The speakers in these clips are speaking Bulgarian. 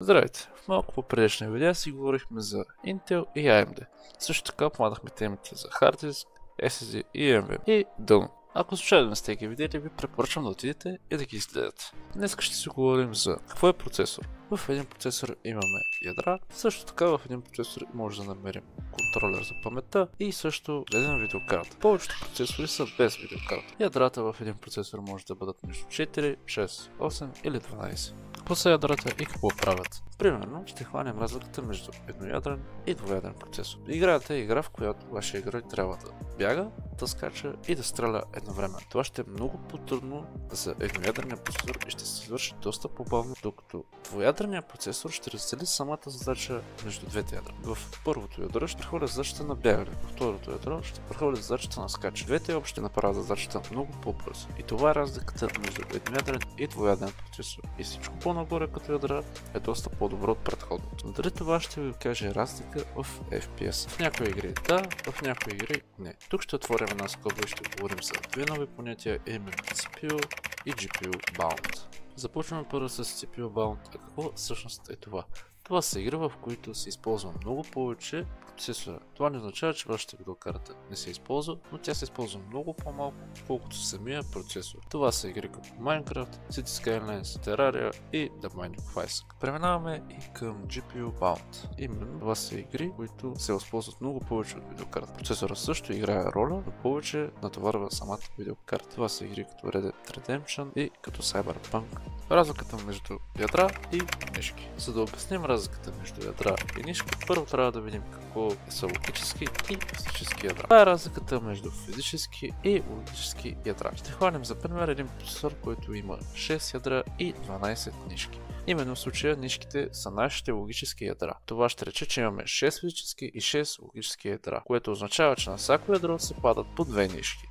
Здравейте! В малко по-предишния видео си говорихме за Intel и AMD. Също така помадахме темите за Hard Disk, SSD и NVMe и дълно. Ако случайно не сте ги видели, ви препоръчвам да отидете и да ги изгледате. Днес ще си говорим за какво е процесор. В един процесор имаме ядра, също така в един процесор може да намерим контролер за паметта и също един видеокарта. Повечето процесори са без видеокарта. Ядрата в един процесор може да бъдат между 4, 6, 8 или 12. Какво са ядрата и какво правят? Примерно ще хванем разликата между едноядрен и двуядрен процесор. Играта е игра, в която вашия герой трябва да бяга, да скача и да стреля едновременно. Това ще е много по-трудно за едноядрения процесор и ще се извърши доста по-бавно, докато двуядреният процесор ще раздели самата задача между двете ядра. В първото ядро ще прехвърля задачата на бягане, във второто ядро ще прехвърля задачата на скача. Двете общо ще направят задачата много по-бързо. И това е разликата между едноядрен и двуядрен процесор. И всичко по-нагоре като ядра е доста по-добро от предходното. Но дали това ще ви каже разлика в FPS? В някои игри да, в някои игри не. Тук ще отворим една скоба и ще говорим за две нови понятия, именно CPU и GPU Bound. Започваме първо с CPU Bound. А какво всъщност е това? Това са игри, в които се използва много повече процесора. Това не означава, че вашата видеокарта не се използва, но тя се използва много по-малко, колкото самия процесор. Това са игри като Minecraft, City Skylines, Terraria и The Binding of Isaac. Преминаваме и към GPU Bound. Именно това са игри, които се използват много повече от видеокарта. Процесора също играе роля, но повече натоварва самата видеокарта. Това са игри като Red Dead Redemption и като Cyberpunk. Разликата между ядра и нишки. За да обясним разликата между ядра и нишки, първо трябва да видим какво са логически и физически ядра. Това е разликата между физически и логически ядра. Ще хванем за пример един процесор, който има 6 ядра и 12 нишки. Именно в случая нишките са нашите логически ядра. Това ще рече, че имаме 6 физически и 6 логически ядра, което означава, че на всяко ядро се падат по 2 нишки.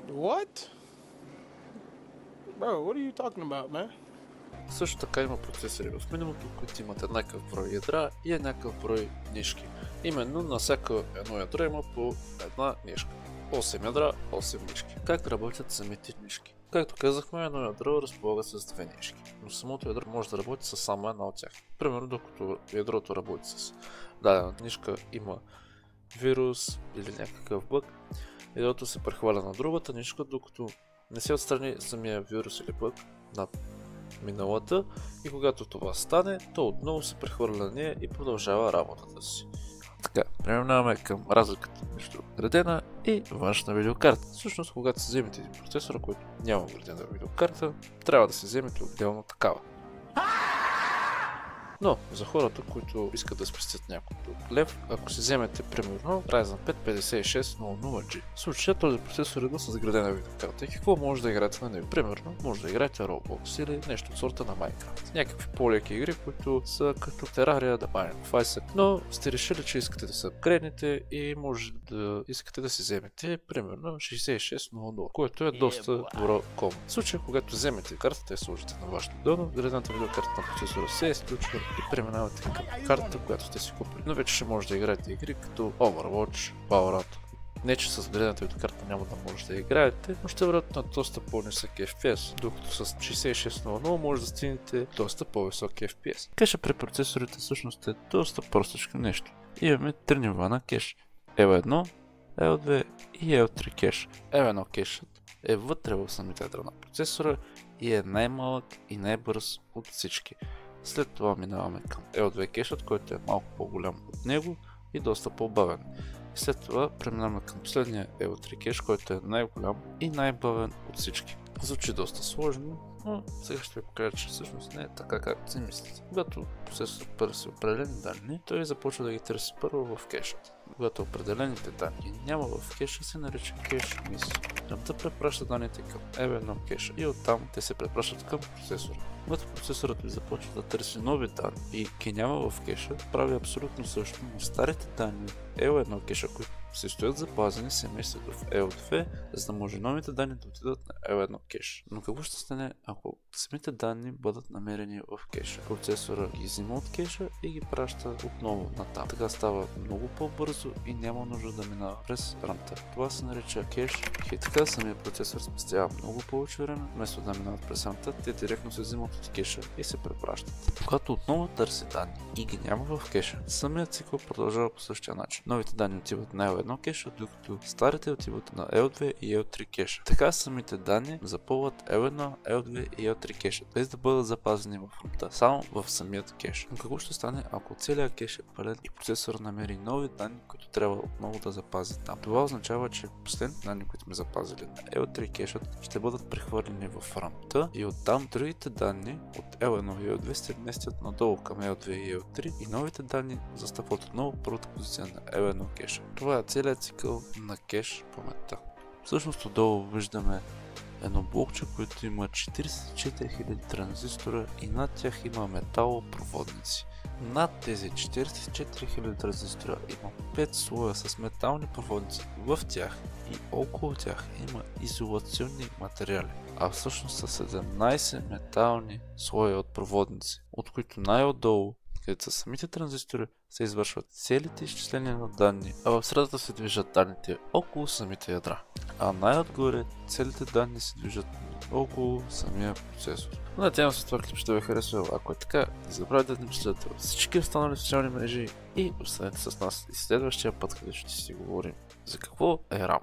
What? Bro, what are you talking about, man? Също така има процесори в миналото, които имат еднакъв брой ядра и еднакъв брой нишки. Именно на всяко едно ядро има по една нишка. 8 ядра, 8 нишки. Как работят самите нишки? Както казахме, едно ядро разполага с две нишки, но самото ядро може да работи с само една от тях. Примерно, докато ядрото работи с дадена нишка, има вирус или някакъв бъг, ядрото се прехвърля на другата нишка, докато не се отстрани самия вирус или бъг на миналата, и когато това стане, то отново се прехвърля на нея и продължава работата си. Така, преминаваме към разликата между градена и външна видеокарта. Всъщност, когато се вземете един процесор, който няма градена видеокарта, трябва да се вземете отделно такава. Но за хората, които искат да спестят няколко лев, ако си вземете примерно Ryzen 5 5600G, в случая този процесор е с градена видеокарта. И какво може да играете на него? Примерно, може да играете Roblox или нещо от сорта на Minecraft. Някакви по-леки игри, които са като Terraria, The Binding of Isaac, но сте решили, че искате да се апгрейднете и може да искате да си вземете примерно 6600, което е доста добро комбо. В случая, когато вземете картата и сложите на вашето дъно, градената видеокарта на процесора се изключва и преминавате към картата, която сте си купили. Но вече ще може да играете игри като Overwatch, Valorant. Не, че с градената видеокарта няма да може да играете, но ще върват на доста по-нисък FPS, докато с 6600 може да стигнете доста по-висок FPS. Кеша при процесорите всъщност е доста простичко нещо. Имаме 3 нива на кеш. L1, L2 и L3 кеш. L1 кешът е вътре в самите ядра на процесора и е най-малък и най-бърз от всички. След това минаваме към L2 кешът, който е малко по-голям от него и доста по-бавен. След това преминаваме към последния L3 кеш, който е най-голям и най-бавен от всички. Звучи доста сложно, но сега ще ви покажа, че всъщност не е така, както си мислите. Когато процесорът търси определени данни, той започва да ги търси първо в кешът. Когато определените данни няма в кеша, се нарича кеш мисия. Да препраща данните към L1 кеша и оттам те се препращат към процесора. Когато процесорът ви започва да търси нови данни и ги няма в кеша, прави абсолютно също, но старите данни L1 кеша, които се стоят запазени, се местят в L2, за да може новите данни да отидат на L1 кеш. Но какво ще стане, ако самите данни бъдат намерени в кеша? Процесора ги взима от кеша и ги праща отново натам. Така става много по-бързо и няма нужда да минава през рамта. Това се нарича кеш и така самият процесор спестява много повече време. Вместо да минават през рамта, те директно се взимат от кеша и се препращат. Когато отново търси данни и ги няма в кеша, самият цикъл продължава по същия начин. Новите данни отиват на L1 кеша, докато старите отиват на L2 и L3 кеша. Така самите данни запълват L1, L2 и L3 кеша, без да бъдат запазени в рамта, само в самият кеш. Но какво ще стане, ако целият кеш е пълен и процесор намери нови данни, които трябва отново да запази там? Това означава, че последните данни, които сме запазили на L3 кешът, ще бъдат прехвърлени в рамта и оттам другите данни от L1 и L2 се вместят надолу към L2 и L3 и новите данни застъпват отново първата позиция на L1 кеша. Това е целият цикъл на кеш паметта. Всъщност отдолу виждаме едно блокче, което има 44 000 транзистора и над тях има металопроводници. Над тези 44 000 транзистора има 5 слоя с метални проводници. В тях и около тях има изолационни материали, а всъщност са 17 метални слоя от проводници, от които най-отдолу, където са самите транзистори, се извършват целите изчисления на данни, а в средата се движат данните около самите ядра, а най-отгоре целите данни се движат около самия процесор. Надявам се това клип ще ви е харесало. Ако е така, не забравяйте да ни последвате във всички останали социални мрежи и останете с нас и следващия път, където ще си говорим за какво е RAM.